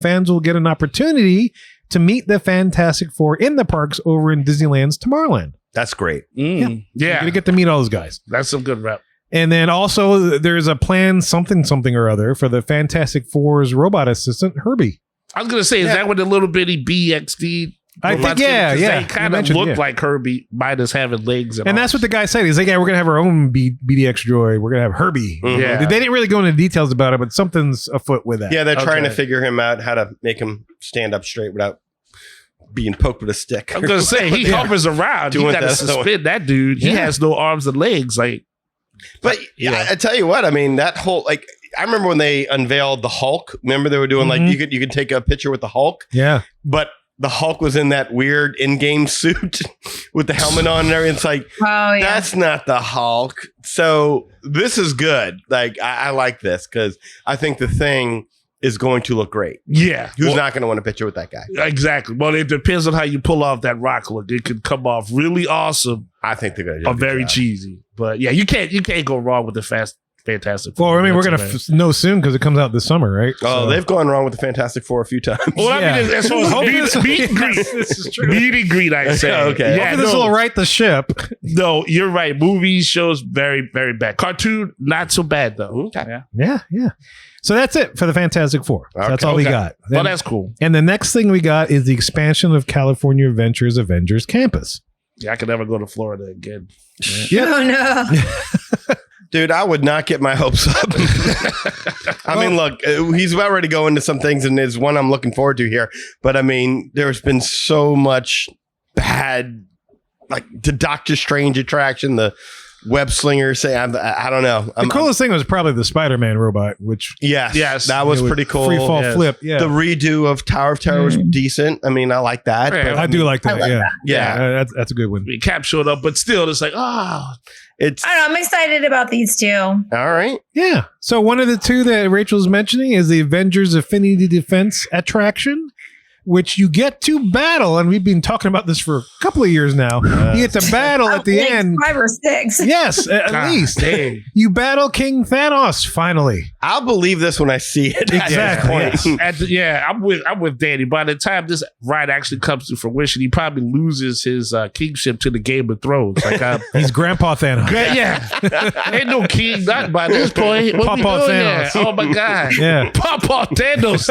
fans will get an opportunity to meet the Fantastic Four in the parks over in Disneyland's Tomorrowland. That's great. Yeah. You're going to get to meet all those guys. That's some good rep. And then also there's a plan something or other for the Fantastic Four's robot assistant, Herbie. I was going to say, is that what the little bitty BXD? I think, yeah. They kind of look like Herbie, minus having legs. And that's what the guy said. He's like, yeah, we're going to have our own BDX droid. We're going to have Herbie. Mm-hmm. Yeah. They didn't really go into details about it, but something's afoot with that. Yeah, they're trying to figure him out, how to make him stand up straight without being poked with a stick. I'm going to say, he hovers around. You got to suspend that dude. He has no arms and legs. But I tell you what, I mean, that whole, I remember when they unveiled the Hulk. Remember they were doing you could take a picture with the Hulk. Yeah. But the Hulk was in that weird in-game suit with the helmet on and everything. It's like, that's not the Hulk. So this is good. I like this because I think the Thing is going to look great. Yeah. Who's not going to want a picture with that guy? Exactly. Well, it depends on how you pull off that rock look. It could come off really awesome. I think they're going to do very cheesy. But yeah, you can't go wrong with the Fantastic Four. Well, I mean, we're going to know soon because it comes out this summer, right? Oh, they've gone wrong with the Fantastic Four a few times. Well, I mean, as far as meet and greet. This is true. Meet and greet, I say. Okay. Yeah, this will right the ship. No, you're right. Movies, shows, very, very bad. Cartoon, not so bad, though. Okay. Yeah. So that's it for the Fantastic Four. So that's all we got. Well, that's cool. And the next thing we got is the expansion of California Adventures Avengers Campus. Yeah, I could never go to Florida again. Yeah. Oh, no. Dude, I would not get my hopes up. I mean, look, he's about ready to go into some things, and there's one I'm looking forward to here. But I mean, there's been so much bad, like the Doctor Strange attraction, the web slinger. I don't know. The coolest thing was probably the Spider-Man robot, which yes, that was pretty cool. Free fall flip. Yeah, the redo of Tower of Terror was decent. I mean, I like that. Yeah, but, I do like that. Yeah. That's a good one. Cap showed up, but still, it's like, it's. I don't know. I'm excited about these two. All right. Yeah. So one of the two that Rachel's mentioning is the Avengers Affinity Defense attraction, which you get to battle, and we've been talking about this for a couple of years now. You get to battle at the end. 5 or 6. Yes, at least. Dang. You battle King Thanos, finally. I'll believe this when I see it. Exactly. Yes. I'm with Danny. By the time this ride actually comes to fruition, he probably loses his kingship to the Game of Thrones. He's Grandpa Thanos. Ain't no king not by this point. What Papa we doing Thanos. here? Oh my God. Yeah. Papa Thanos.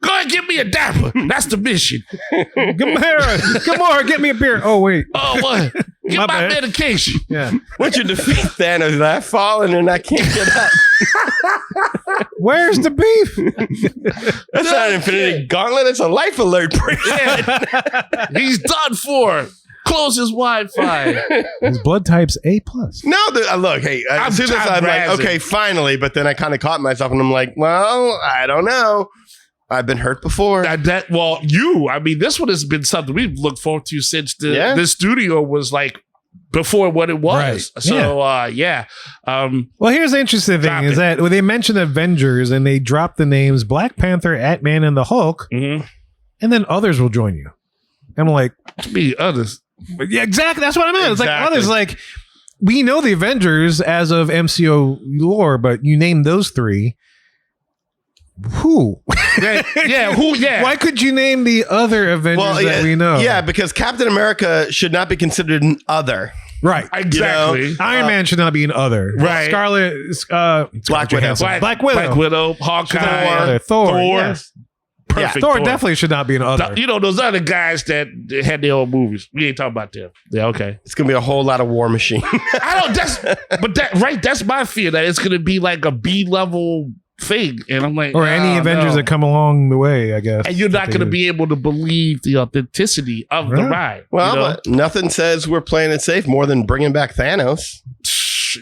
Go and give me a dapper. That's the mission. Come on, get me a beer. Oh, wait. Oh, what? Get my bad. medication. Yeah. Once you defeat Thanos, and I fallen and I can't get up. Where's the beef? That's not an Infinity Gauntlet. It's a life alert. He's done for. Close his Wi-Fi. His blood type's A+. No, look, hey, as soon as I'm like, okay, finally, but then I kind of caught myself and I'm like, well, I don't know. I've been hurt before. I mean, this one has been something we've looked forward to since the studio was like before what it was. Right. So, well, here's the interesting thing is that when they mentioned Avengers and they dropped the names Black Panther, Ant-Man, and the Hulk, and then others will join you. And I'm like, to be others. Yeah, exactly. That's what I meant. It's like others, like, we know the Avengers as of MCU lore, but you name those three. Who? Who? Yeah. Why could you name the other Avengers that we know? Yeah, because Captain America should not be considered an other. Right. Exactly. You know? Iron Man should not be an other. Right. Scarlet, Black Widow. Black Widow. Hawkeye. Thor. Yes. Perfect. Thor definitely should not be an other. You know, those other guys that had their own movies. We ain't talking about them. Yeah, okay. It's going to be a whole lot of War Machine. That's my fear, that it's going to be like a B-level thing. And I'm like, or any Avengers that come along the way, I guess. And you're not going to be able to believe the authenticity of the ride. Well, but nothing says we're playing it safe more than bringing back Thanos.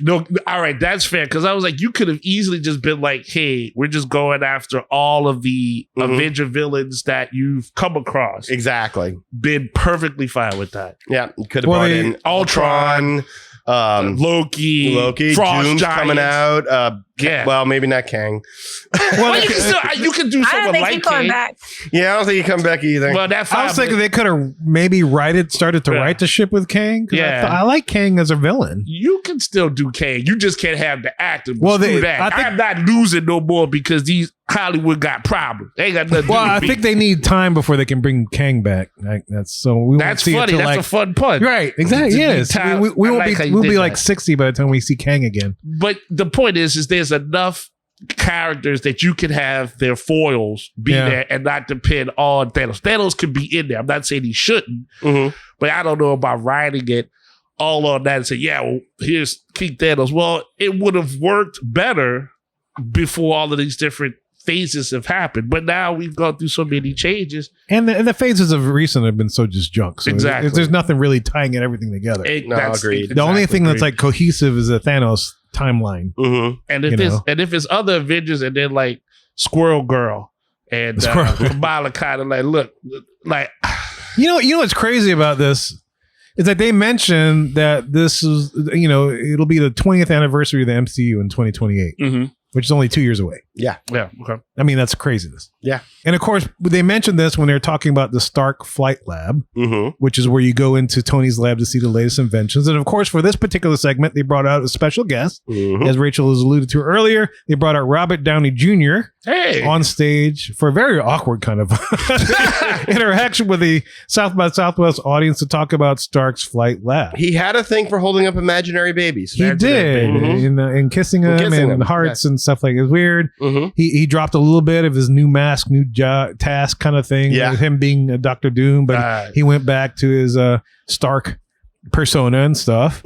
No, all right, that's fair. Because I was like, you could have easily just been like, hey, we're just going after all of the Avenger villains that you've come across. Exactly. Been perfectly fine with that. Yeah, you could have brought in Ultron. Loki, Frost Doom's Giants. coming out. Well, maybe not Kang. Well, you can do someone like Kang. Back. Yeah, I don't think he come back either. Well, that I was thinking they could have maybe started to write the ship with Kang. Yeah, I like Kang as a villain. You can still do Kang. You just can't have the actor. Well, I'm not losing no more because these Hollywood got problems. They ain't got nothing. Well, to do I with think me. they need time before they can bring Kang back. Like, that's so we won't That's see funny. it till That's like a fun pun. right, exactly. To Yes, be time- we I won't like how be you we'll did be like that. 60 by the time we see Kang again. But the point is there's enough characters that you can have their foils be Yeah. there and not depend on Thanos. Thanos could be in there. I'm not saying he shouldn't, but I don't know about writing it all on that and say, yeah, well, here's King Thanos. Well, it would have worked better before all of these different phases have happened. But now we've gone through so many changes. And the phases of recent have been so just junk. So Exactly. there's nothing really tying everything together. agreed. The only thing that's agreed. like cohesive is the Thanos timeline. And if you there's know. and if it's other Avengers and then like Squirrel Girl and Squirrel Girl. Kamala kind of like look like You know what's crazy about this is that they mentioned that this is, it'll be the 20th anniversary of the MCU in 2028, which is only 2 years away. yeah, okay. I mean, that's craziness. Yeah. And of course, they mentioned this when they were talking about the Stark Flight Lab, which is where you go into Tony's lab to see the latest inventions. And of course, for this particular segment, they brought out a special guest. As Rachel has alluded to earlier, they brought out Robert Downey Jr. Hey, on stage for a very awkward kind of interaction with the South by Southwest audience to talk about Stark's Flight Lab. He had a thing for holding up imaginary babies. He did, and kissing him kissing and him, hearts and stuff like it. It was weird. Mhm. He dropped a little bit of his new mask, new task kind of thing. Yeah. With him being a Dr. Doom, but he went back to his Stark persona and stuff.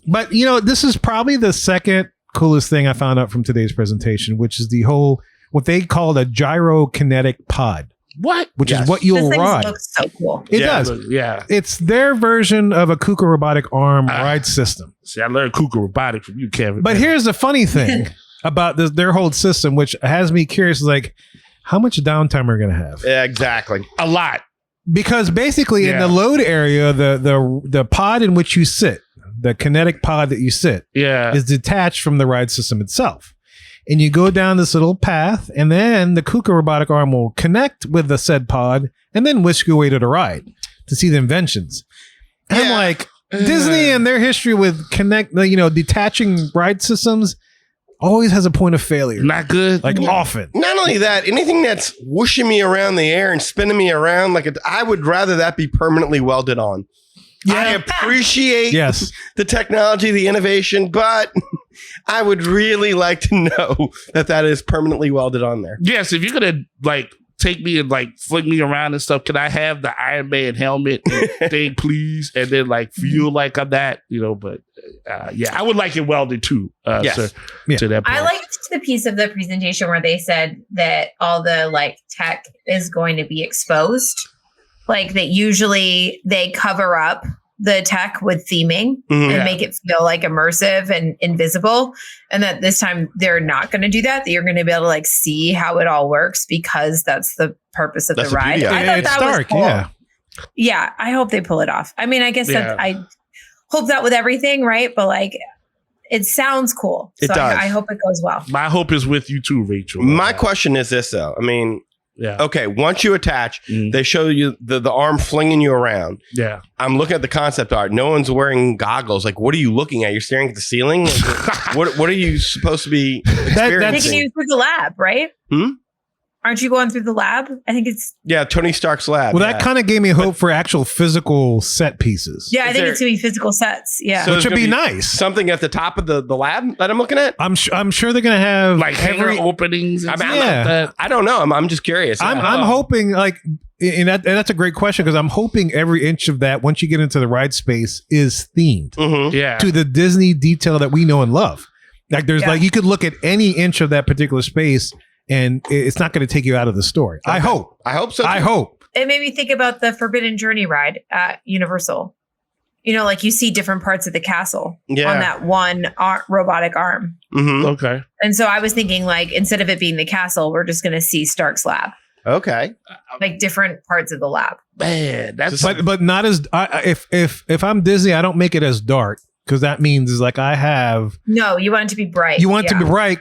But this is probably the second coolest thing I found out from today's presentation, which is the whole what they call a gyrokinetic pod, what? which Yes. is what This you'll thing ride. looks so cool. It Yeah. does. Yeah. It's their version of a KUKA robotic arm ride system. See, I learned KUKA robotic from you, Kevin. But here's the funny thing about their whole system, which has me curious, is like, how much downtime are we going to have? Yeah, exactly. a lot. Because basically in Yeah. the load area, the pod in which you sit, the kinetic pod that you sit, Yeah. is detached from the ride system itself. And you go down this little path, and then the KUKA robotic arm will connect with the said pod and then whisk you away to the ride to see the inventions. And I'm Yeah. like, Disney and their history with detaching ride systems always has a point of failure. Not good. Like often. Not only that, anything that's whooshing me around the air and spinning me around I would rather that be permanently welded on. I appreciate Yes. the technology, the innovation, but I would really like to know that is permanently welded on there. Yes, if you're gonna like take me and like fling me around and stuff, can I have the Iron Man helmet and thing, please? And then like feel like I'm that, but yeah, I would like it welded too. Yes. To that point. I liked the piece of the presentation where they said that all the like tech is going to be exposed. Like that usually they cover up the tech with theming and Yeah. make it feel like immersive and invisible. And that this time they're not going to do that. That you're going to be able to like see how it all works because that's the purpose of That's the the ride. beauty of it. I thought It's that dark, was cool. yeah. Yeah, I hope they pull it off. I mean, I guess Yeah. that I hope that with everything, right? But like, it sounds cool. It So does. I hope it goes well. My hope is with you too, Rachel. My question is this, though. I mean, Yeah. okay, once you attach, Mm. they show you the arm flinging you around. Yeah. I'm looking at the concept art. No one's wearing goggles. Like, what are you looking at? You're staring at the ceiling? Like, what are you supposed to be Taking experiencing? you through the lab, right? Aren't you going through the lab? I think it's Yeah, Tony Stark's lab. Well, yeah. that kind of gave me hope for actual physical set pieces. I Is think there- it's gonna be physical sets. Yeah. So Which would there's be gonna nice. Something at the top of the lab that I'm looking at? I'm sure they're gonna have Like hanger every. openings. And I mean, stuff Yeah. like that. I don't know. I'm just curious. I'm hoping like, and that's a great question because I'm hoping every inch of that once you get into the ride space is themed Mhm. Yeah. to the Disney detail that we know and love. Like there's Yeah. like you could look at any inch of that particular space and it's not going to take you out of the story. I hope. I hope so. I too. hope. It made me think about the Forbidden Journey ride at Universal. Like you see different parts of the castle Yeah. on that one robotic arm. Mhm. Okay. And so I was thinking, like, instead of it being the castle, we're just going to see Stark's lab, Okay. like different parts of the lab. Man, that's But not as if I'm Disney, I don't make it as dark because that means is like I have No, you want it to be bright. you want it to be bright